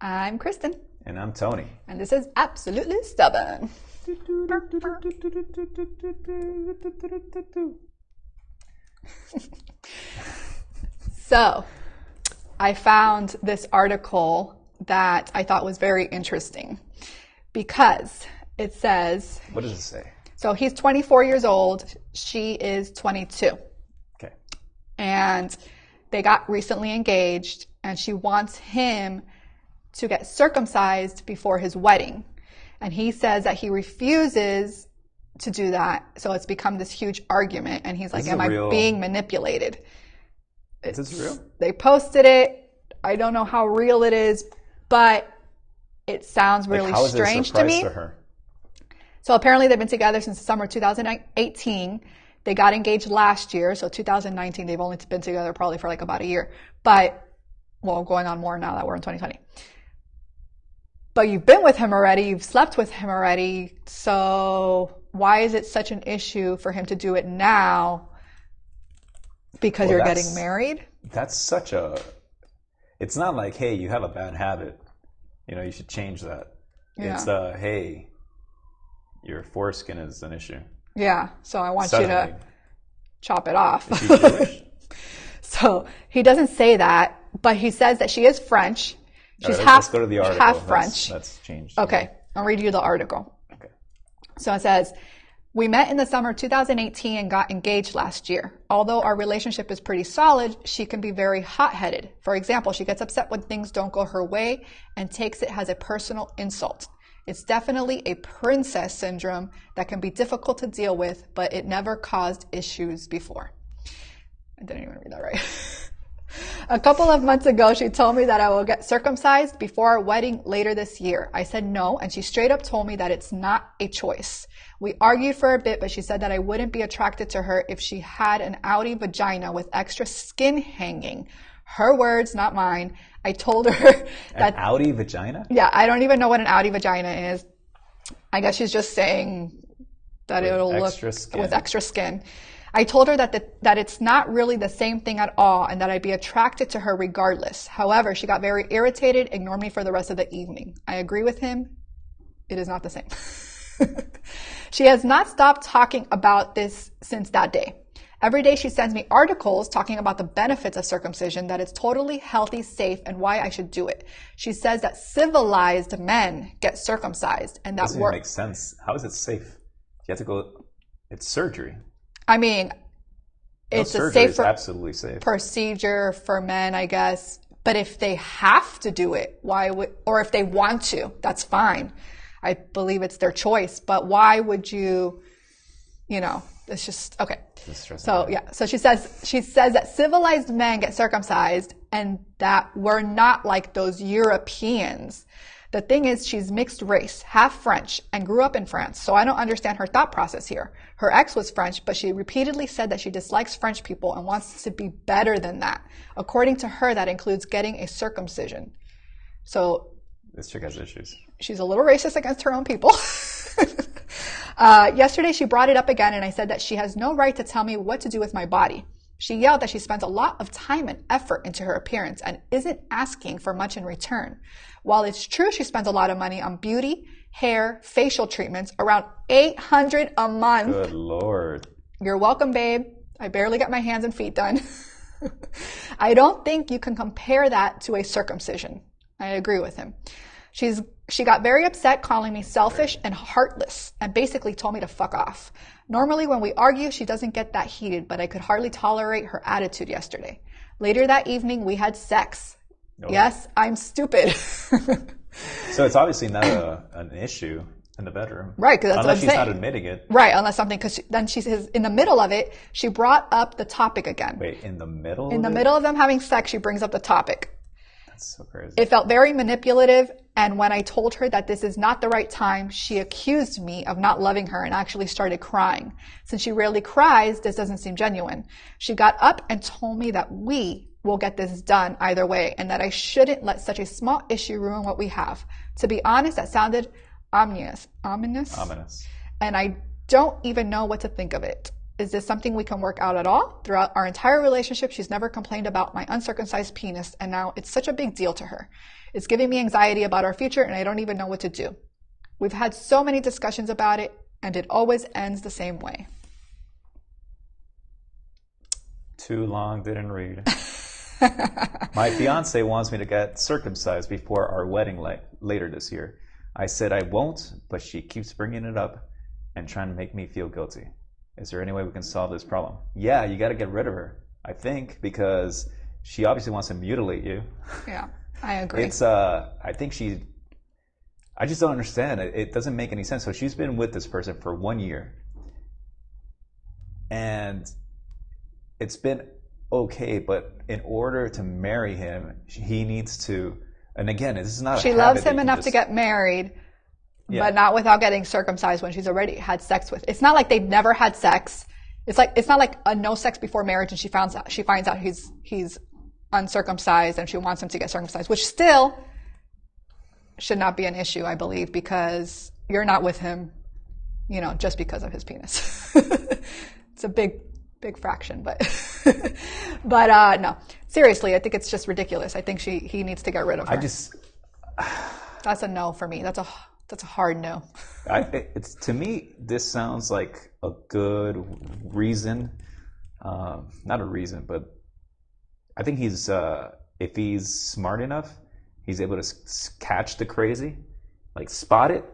I'm Kristen. And I'm Tony. And this is Absolutely Stubborn. So, I found this article that I thought was very interesting because it says... What does it say? So, he's 24 years old. She is 22. Okay. And they got recently engaged, and she wants him to get circumcised before his wedding. And he says that he refuses to do that. So it's become this huge argument. And he's like, am I being manipulated? Is this real? They posted it. I don't know how real it is, but it sounds really strange to me. For her? So apparently they've been together since the summer 2018. They got engaged last year. So 2019, they've only been together probably for like about a year. But, well, going on more now that we're in 2020. But you've been with him already, you've slept with him already, so why is it such an issue for him to do it now because you're getting married? That's such a... It's not like, hey, you have a bad habit, you should change that. Yeah. It's hey, your foreskin is an issue. Yeah, so I want you to chop it off. Is he Jewish? So he doesn't say that, but he says that she is French. She's let's go to the article. Half French. That's changed. Okay, I'll read you the article. Okay. So it says, we met in the summer 2018 and got engaged last year. Although our relationship is pretty solid, she can be very hot-headed. For example, she gets upset when things don't go her way and takes it as a personal insult. It's definitely a princess syndrome that can be difficult to deal with, but it never caused issues before. I didn't even read that right. A couple of months ago, she told me that I will get circumcised before our wedding later this year. I said no, and she straight up told me that it's not a choice. We argued for a bit, but she said that I wouldn't be attracted to her if she had an outie vagina with extra skin hanging. Her words, not mine. I told her that... An outie vagina? Yeah, I don't even know what an outie vagina is. I guess she's just saying that it'll look with extra skin. I told her that it's not really the same thing at all and that I'd be attracted to her regardless. However, she got very irritated, ignored me for the rest of the evening. I agree with him. It is not the same. She has not stopped talking about this since that day. Every day she sends me articles talking about the benefits of circumcision, that it's totally healthy, safe, and why I should do it. She says that civilized men get circumcised and that doesn't even make sense. How is it safe? You have to go... It's surgery. I mean, it's a safe absolutely safe procedure for men, I guess. But if they have to do it, or if they want to, that's fine. I believe it's their choice. But why would you, it's just, okay. So, yeah. So she says that civilized men get circumcised and that we're not like those Europeans. The thing is, she's mixed race, half French, and grew up in France, so I don't understand her thought process here. Her ex was French, but she repeatedly said that she dislikes French people and wants to be better than that. According to her, that includes getting a circumcision. So... This chick has issues. She's a little racist against her own people. Yesterday, she brought it up again, and I said that she has no right to tell me what to do with my body. She yelled that she spends a lot of time and effort into her appearance and isn't asking for much in return. While it's true she spends a lot of money on beauty, hair, facial treatments, around $800 a month. Good Lord. You're welcome, babe. I barely got my hands and feet done. I don't think you can compare that to a circumcision. I agree with him. She got very upset, calling me selfish and heartless, and basically told me to fuck off. Normally when we argue, she doesn't get that heated, but I could hardly tolerate her attitude yesterday. Later that evening, we had sex. No. Yes, I'm stupid. So it's obviously not an issue in the bedroom. Right, because that's what I'm saying. Unless she's not admitting it. Right, unless something, because then she says, in the middle of it, she brought up the topic again. Wait, in the middle In the middle of them having sex, she brings up the topic. That's so crazy. It felt very manipulative, and when I told her that this is not the right time, she accused me of not loving her and actually started crying. Since she rarely cries, this doesn't seem genuine. She got up and told me that we will get this done either way, and that I shouldn't let such a small issue ruin what we have. To be honest, that sounded ominous. And I don't even know what to think of it. Is this something we can work out at all? Throughout our entire relationship, she's never complained about my uncircumcised penis, and now it's such a big deal to her. It's giving me anxiety about our future, and I don't even know what to do. We've had so many discussions about it, and it always ends the same way. Too long, didn't read. My fiance wants me to get circumcised before our wedding later this year. I said I won't, but she keeps bringing it up and trying to make me feel guilty. Is there any way we can solve this problem? Yeah, you got to get rid of her, I think, because she obviously wants to mutilate you. Yeah, I agree. I just don't understand. It doesn't make any sense. So she's been with this person for 1 year. And it's been okay, but in order to marry him, he needs to, and again, this is not she loves him enough to get married, but not without getting circumcised when she's already had sex with. It's not like they've never had sex. It's not like a no sex before marriage and she finds out he's uncircumcised and she wants him to get circumcised, which still should not be an issue, I believe, because you're not with him, just because of his penis. It's a big fraction, but no, seriously, I think it's just ridiculous. I think he needs to get rid of her. That's a no for me. That's a hard no. To me, this sounds like a good reason. Not a reason, but I think if he's smart enough, he's able to catch the crazy, like spot it,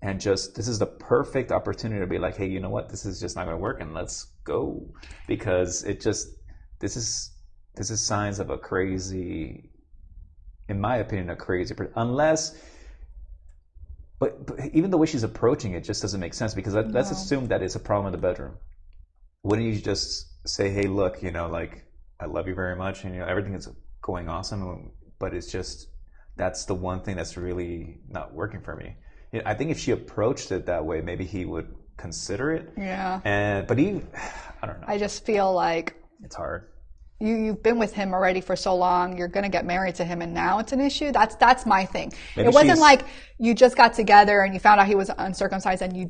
and this is the perfect opportunity to be like, hey, you know what? This is just not going to work, and let's go, because this is signs of a crazy, in my opinion, unless. But even the way she's approaching it just doesn't make sense, because let's assume that it's a problem in the bedroom. Wouldn't you just say, hey, look, I love you very much, and everything is going awesome, but it's just that's the one thing that's really not working for me. I think if she approached it that way, maybe he would consider it. Yeah. But I don't know. I just feel like it's hard. You've been with him already for so long. You're going to get married to him, and now it's an issue. That's my thing. Maybe it wasn't like you just got together and you found out he was uncircumcised and you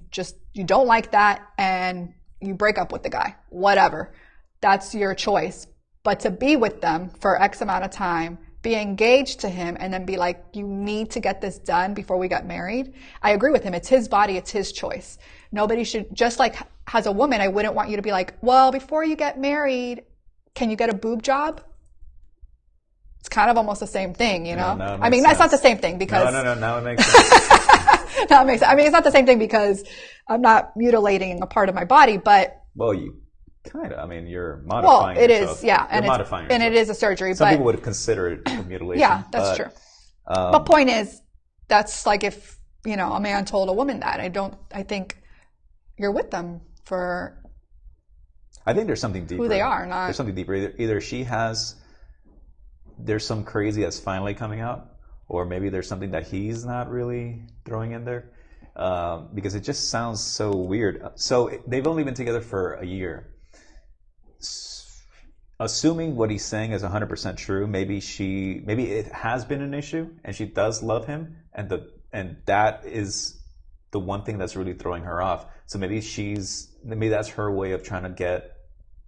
don't like that and you break up with the guy. Whatever. That's your choice. But to be with them for X amount of time, be engaged to him, and then be like, you need to get this done before we get married. I agree with him. It's his body. It's his choice. Nobody should, just like as a woman, I wouldn't want you to be like, well, before you get married, can you get a boob job? It's kind of almost the same thing, No, I mean, that's not the same thing because... No, now it makes sense. Now it makes sense. I mean, it's not the same thing because I'm not mutilating a part of my body, but... Well, you kind of. I mean, you're modifying yourself. Well, it is, yeah. You're modifying yourself. And it is a surgery, Some people would consider it a mutilation. Yeah, that's true. But point is, that's like if, a man told a woman that. I think you're with them for... I think there's something deeper. Who they are, not... There's something deeper. Either there's some crazy that's finally coming out, or maybe there's something that he's not really throwing in there, because it just sounds so weird. So they've only been together for a year. Assuming what he's saying is 100% true, maybe it has been an issue, and she does love him, and that is the one thing that's really throwing her off. So maybe that's her way of trying to get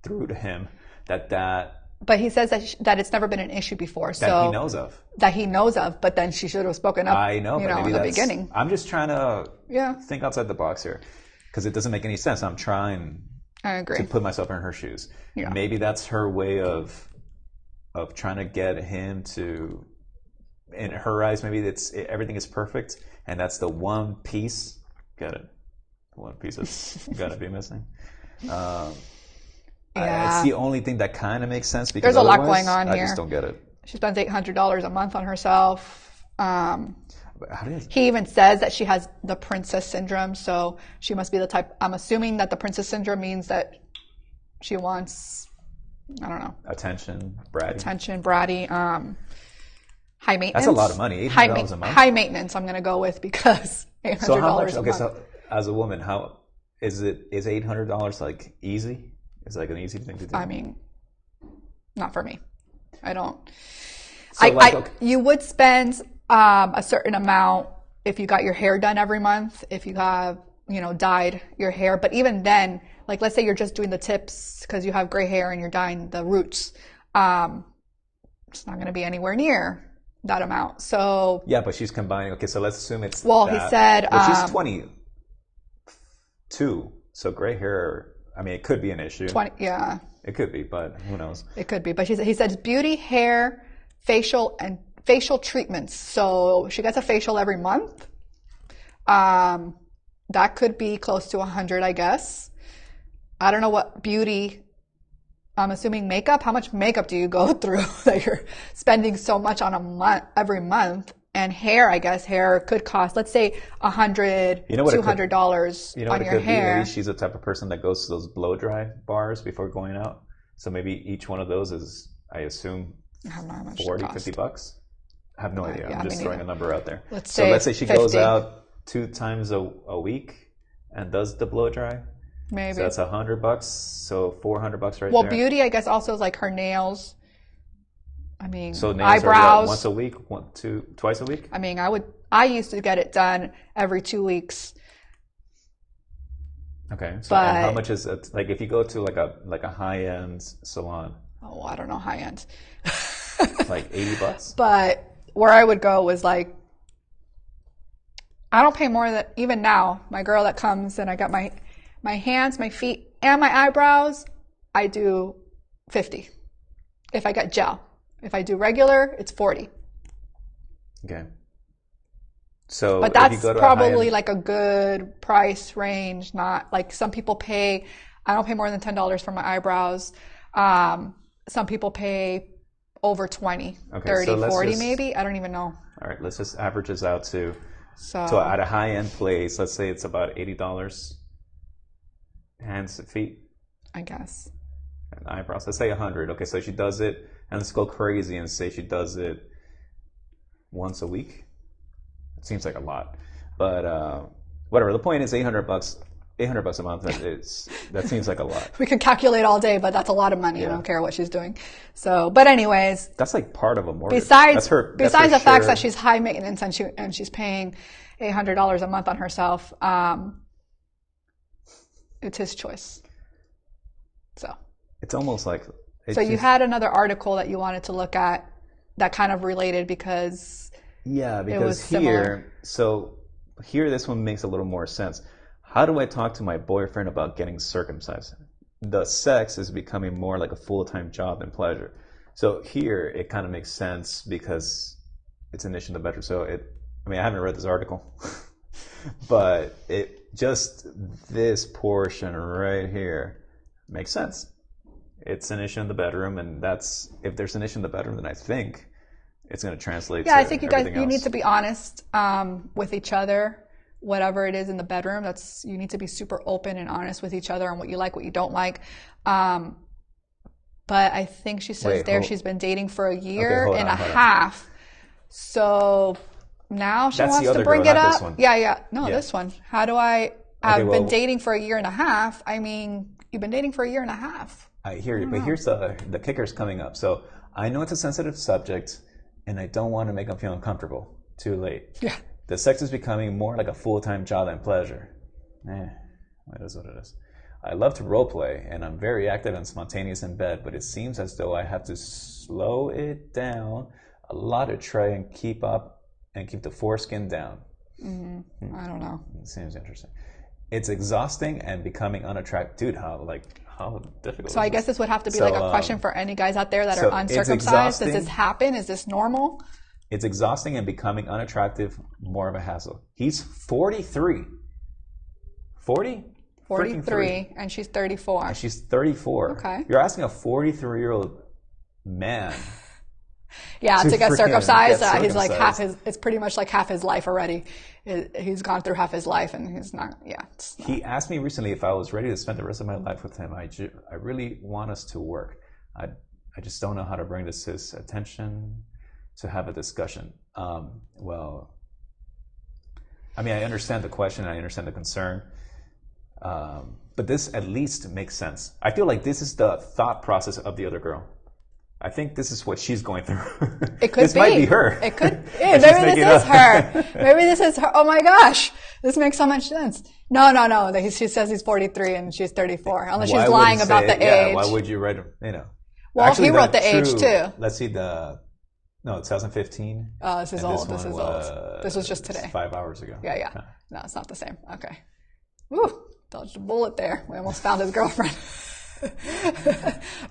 through to him But he says that it's never been an issue before. That he knows of. That he knows of, but then she should have spoken up. I know, but maybe in the beginning. I'm just trying to think outside the box here, because it doesn't make any sense. I'm trying. I agree. To put myself in her shoes. Yeah. Maybe that's her way of trying to get him to. In her eyes, maybe everything is perfect, and that's the one piece. Get it? The one piece that's gotta be missing. It's the only thing that kind of makes sense, because there's a lot going on here. I just don't get it. She spends $800 a month on herself. He even says that she has the princess syndrome, so she must be the type. I'm assuming that the princess syndrome means that she wants, I don't know, attention, bratty, high maintenance. That's a lot of money. $800 a month. High maintenance. I'm going to go with, because $800 so how much, a month. So as a woman, how is $800 like easy? Is it like an easy thing to do? I mean, not for me. I don't. So you would spend a certain amount if you got your hair done every month, if you have, dyed your hair. But even then, like let's say you're just doing the tips because you have gray hair and you're dyeing the roots. It's not going to be anywhere near that amount. So yeah, but she's combining. Okay, so let's assume it's well, that. he said Well, she's 22, so gray hair. I mean, it could be an issue. 20, yeah, it could be, but who knows? It could be, but he said beauty, hair, facial, and facial treatments. So she gets a facial every month. That could be close to 100, I guess. I don't know what beauty. I'm assuming makeup. How much makeup do you go through that you're spending so much on a month every month? And hair, I guess hair could cost, let's say $100, $200 you know on what your it could hair. Be? Maybe she's the type of person that goes to those blow dry bars before going out. So maybe each one of those is, I assume, I don't know how much 40, it costs. $50. I have no idea. Yeah, I'm just throwing a number out there. Let's say she 50. goes out 2 times a week and does the blow dry. Maybe. So that's $100. So $400 right there. Well, beauty, I guess, also is like her nails. I mean, so nails eyebrows. Are once a week, twice a week? I mean, I used to get it done every 2 weeks. Okay. So and how much is it? Like if you go to like a high-end salon? Oh, I don't know, high end. Like $80? But where I would go was like, I don't pay more than, even now, my girl that comes and I got my hands, my feet, and my eyebrows, I do 50. If I get gel. If I do regular, it's 40. Okay. So, but that's probably like a good price range. Not like some people pay. I don't pay more than $10 for my eyebrows. Some people pay over 20, okay, 30, so 40 maybe. I don't even know. All right, let's just average this out to. So at a high-end place, let's say it's about $80. Hands and feet. I guess. And eyebrows. Let's say 100. Okay, so she does it, and let's go crazy and say she does it once a week. It seems like a lot, but whatever. The point is $800. $800 a month. That seems like a lot. We could calculate all day, but that's a lot of money. Yeah. I don't care what she's doing. So, but anyways, that's like part of a mortgage. Besides the fact that she's high maintenance and she's paying $800 a month on herself, it's his choice. So it's almost like. You had another article that you wanted to look at that kind of related because. Yeah, because here this one makes a little more sense. How do I talk to my boyfriend about getting circumcised? The sex is becoming more like a full-time job than pleasure. So here it kind of makes sense because it's an issue in the bedroom. So I haven't read this article, but this portion right here makes sense. It's an issue in the bedroom, and if there's an issue in the bedroom, then I think it's going to translate to everything else. I think you need to be honest with each other. Whatever it is in the bedroom, you need to be super open and honest with each other on what you like, what you don't like. But I think she says she's been dating for a year and a half. So now she wants to bring it up. This one. Yeah. No, this one. How do I have been dating for a year and a half? I mean, you've been dating for a year and a half. I hear you, but here's the kicker's coming up. So I know it's a sensitive subject, and I don't want to make them feel uncomfortable. Too late. Yeah. The sex is becoming more like a full-time job than pleasure. It is what it is. I love to role play, and I'm very active and spontaneous in bed, but it seems as though I have to slow it down a lot to try and keep up and keep the foreskin down. Mm-hmm. I don't know. It seems interesting. It's exhausting and becoming unattractive. Dude, how difficult. So I guess this would have to be like a question for any guys out there that are uncircumcised. Does this happen? Is this normal? It's exhausting and becoming unattractive, more of a hassle. He's 43. 40? 43, and she's 34. And she's 34. Okay. You're asking a 43-year-old man. Yeah, to get circumcised. He's like it's pretty much like half his life already. He's gone through half his life and he's not, He asked me recently if I was ready to spend the rest of my life with him. I really want us to work. I just don't know how to bring this to his attention to have a discussion. I understand the question. I understand the concern. But this at least makes sense. I feel like this is the thought process of the other girl. I think this is what she's going through. It could this might be her. It could. Yeah, maybe this is her. Maybe this is her. Oh my gosh. This makes so much sense. No. She says he's 43 and she's 34. Unless she's lying about the age. Why would you write him? You know. Well, actually, he wrote the age too. Let's see 2015. Oh, this is old. This is old. This was just today. 5 hours ago. Yeah. No, it's not the same. Okay. Woo, dodged a bullet there. We almost found his girlfriend.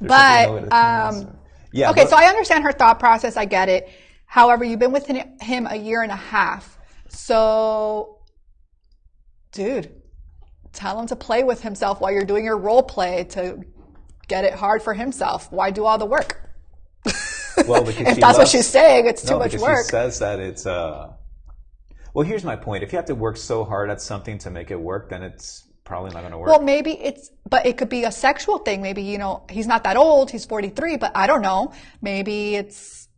But yeah. Okay, so I understand her thought process. I get it. However, you've been with him a year and a half. So, dude, tell him to play with himself while you're doing your role play to get it hard for himself. Why do all the work? Well, because if that's what she's saying, it's too much work. She says that it's well, here's my point. If you have to work so hard at something to make it work, then it's probably not going to work. Well, but it could be a sexual thing. Maybe, he's not that old. He's 43, but I don't know. Maybe it's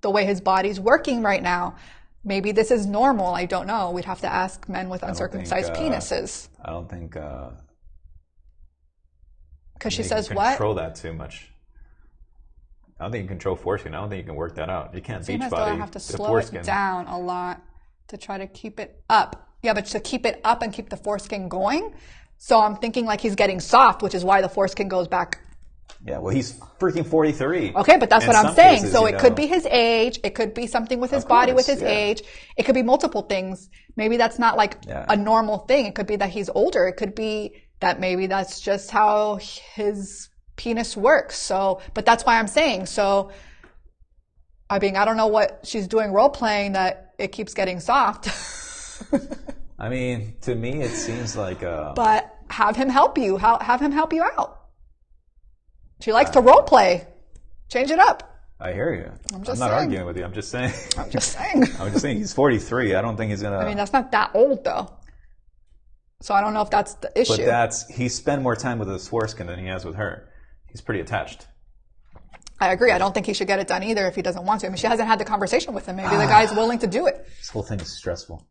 the way his body's working right now. Maybe this is normal. I don't know. We'd have to ask men with uncircumcised penises. I don't think. Because she says what? Control that too much. I don't think you can control foreskin. I don't think you can work that out. You can't beach body. I have to slow it down a lot to try to keep it up. Yeah, but to keep it up and keep the foreskin going. So I'm thinking like he's getting soft, which is why the foreskin goes back. Yeah, well, he's freaking 43. Okay, but that's what I'm saying. So it could be his age. It could be something with his body, with his age. It could be multiple things. Maybe that's not like a normal thing. It could be that he's older. It could be that maybe that's just how his penis works. So, but that's why I'm saying. So, I don't know what she's doing role playing that it keeps getting soft. I mean, to me, it seems like. But have him help you. Have him help you out. She likes to role play. Change it up. I hear you. I'm not arguing with you. I'm just saying. I'm just saying. He's 43. I don't think he's gonna. I mean, that's not that old though. So I don't know if that's the issue. But he spent more time with his foreskin than he has with her. He's pretty attached. I agree. I don't think he should get it done either if he doesn't want to. I mean, she hasn't had the conversation with him. Maybe the guy's willing to do it. This whole thing is stressful.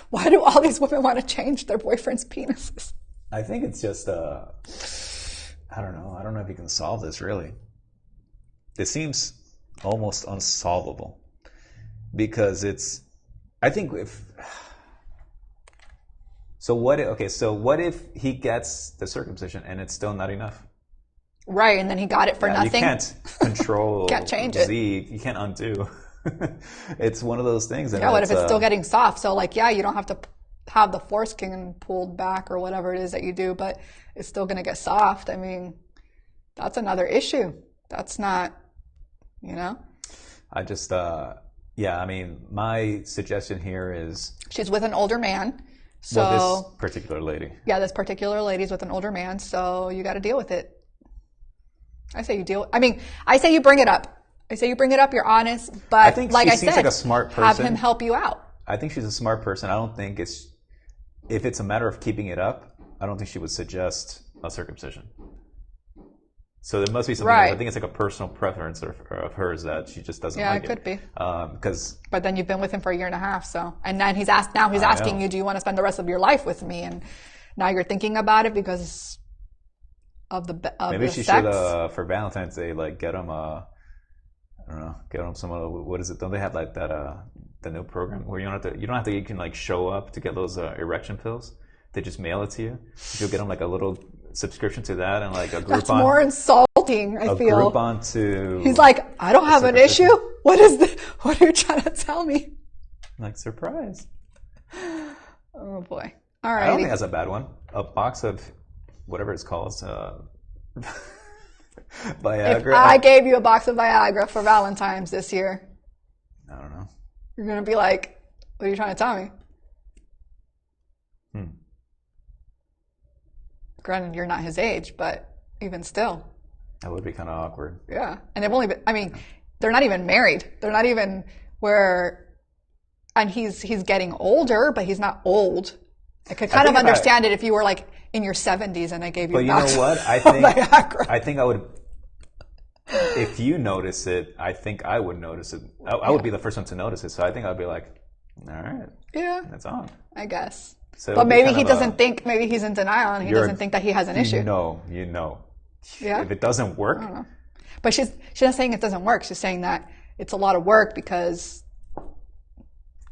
Why do all these women want to change their boyfriend's penises? I think it's just, I don't know. I don't know if you can solve this, really. It seems almost unsolvable. Because So what if he gets the circumcision and it's still not enough? Right, and then he got it for nothing. You can't control can't change Z. You can't undo. It's one of those things. Yeah, what if it's still getting soft? So you don't have to have the foreskin pulled back or whatever it is that you do, but it's still going to get soft. I mean, that's another issue. That's not, I just, I mean, my suggestion here is... She's with an older man. So this particular lady. Yeah, this particular lady's with an older man, so you got to deal with it. I say you bring it up. You're honest, but I think like she I seems said, like a smart person. Have him help you out. I think she's a smart person. I don't think if it's a matter of keeping it up, I don't think she would suggest a circumcision. So there must be something. Right. I think it's like a personal preference of hers that she just doesn't like it. Yeah, it could be. But then you've been with him for a year and a half, and then he's asking you, do you want to spend the rest of your life with me? And now you're thinking about it because of maybe the she sex. should for Valentine's Day get him get him some what is it? Don't they have like that the new program where you can show up to get those erection pills? They just mail it to you. You'll get them like a little subscription to that and like a Groupon. That's more insulting. I feel. A Groupon to. He's like, I don't have an issue. What are you trying to tell me? Like surprise. Oh boy. All right. I don't think that's a bad one. A box of whatever it's called. Viagra. If I gave you a box of Viagra for Valentine's this year, I don't know. You're gonna be like, what are you trying to tell me? Granted, you're not his age, but even still. That would be kind of awkward. Yeah. And they've only been, they're not even married. They're not even and he's getting older, but he's not old. I could kind of understand it if you were like in your 70s and I gave you a box. But you know what? I think I would, if you notice it, I think I would notice it. I would be the first one to notice it. So I think I'd be like, all right. Yeah. It's on. I guess. So but maybe he doesn't think, maybe he's in denial and he doesn't think that he has an issue. You know. Yeah. If it doesn't work. I don't know. But she's not saying it doesn't work. She's saying that it's a lot of work because.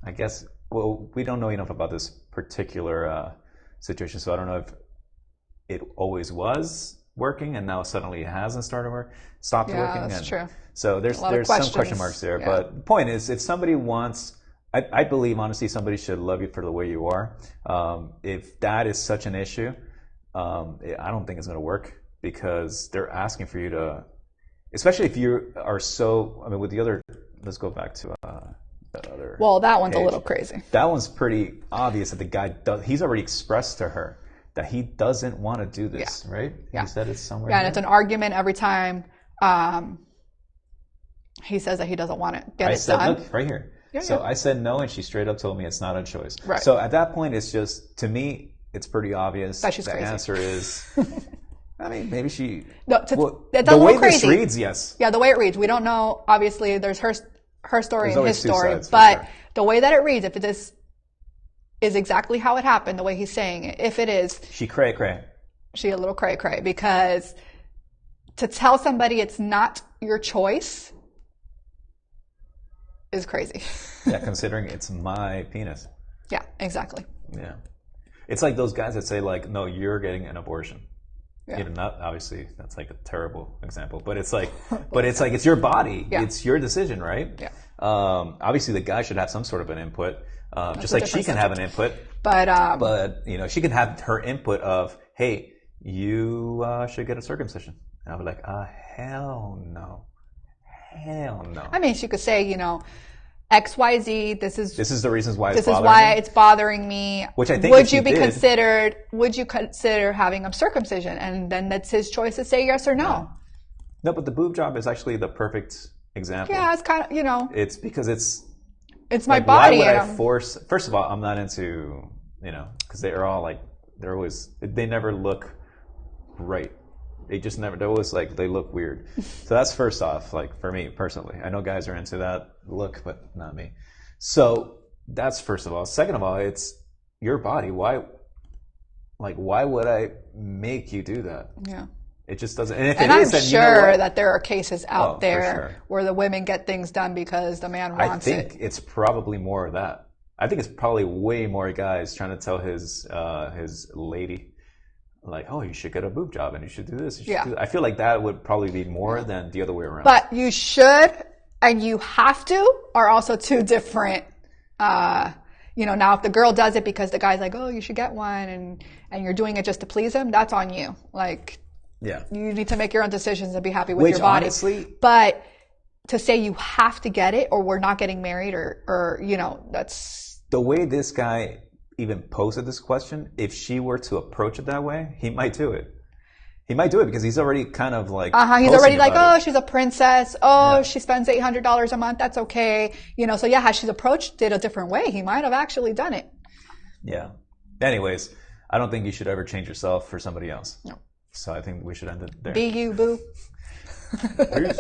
I guess well, we don't know enough about this particular situation, so I don't know if it always was working and now suddenly it hasn't stopped working. That's true. So there's some question marks there. But the point is, if somebody wants, I believe honestly, somebody should love you for the way you are. If that is such an issue, I don't think it's going to work, because they're asking for you to, especially if you are so. I mean, with the other, let's go back to that other. Well, that one's page. a little crazy. That one's pretty obvious that the guy does. He's already expressed to her that he doesn't want to do this, right? Yeah. He said it somewhere. Yeah, and it's an argument every time he says that he doesn't want to get it done. Look, right here. Yeah, so yeah. I said no, and she straight up told me it's not a choice. Right. So at that point, it's just, to me, it's pretty obvious. That she's the crazy. answer is, I mean, maybe she. No, the way this reads, yes. Yeah, the way it reads, we don't know. Obviously, there's her story and his story, sides, but sure. The way that it reads, if this is exactly how it happened, the way he's saying it, if it is, she cray cray. She a little cray cray, because to tell somebody it's not your choice is crazy. Yeah, considering it's my penis. Yeah, exactly. Yeah. It's like those guys that say, like, no, you're getting an abortion. Yeah. You know, not obviously, that's like a terrible example, but it's like, it's your body. Yeah. It's your decision, right? Yeah. Obviously the guy should have some sort of an input, just like she can have an input. But you know, she can have her input of, hey, you should get a circumcision. And I'll be like, hell no. Hell no. I mean, she could say, you know, XYZ, this is the reasons why it's bothering me. Which I think would you consider having a circumcision? And then that's his choice to say yes or no. Yeah. No, but the boob job is actually the perfect example. Yeah, it's kind of, you know. It's because it's my like, body. Why would I force? First of all, I'm not into, you know, because they're all like, they never look right. They always like, they look weird. So that's first off, like for me personally. I know guys are into that look, but not me. So that's first of all. Second of all, it's your body. Why would I make you do that? Yeah. It just doesn't. And if and it I'm is, then sure you know what? that there are cases out there sure. where the women get things done because the man wants it. I think it's probably more of that. I think it's probably way more guys trying to tell his lady, like, oh, you should get a boob job and you should do this. Do that. I feel like that would probably be more than the other way around. But you should and you have to are also two different. You know, now if the girl does it because the guy's like, oh, you should get one, and you're doing it just to please him, that's on you. Like, yeah, you need to make your own decisions and be happy with your body. Honestly, but to say you have to get it or we're not getting married or you know, that's the way this guy even posed this question. If she were to approach it that way, he might do it. He might do it because he's already kind of like he's already like, oh, it. She's a princess. Oh, she spends $800 a month. That's okay. You know, so yeah, had she approached it a different way, he might have actually done it. Yeah. Anyways, I don't think you should ever change yourself for somebody else. No. So I think we should end it there. Be you, boo. Peace.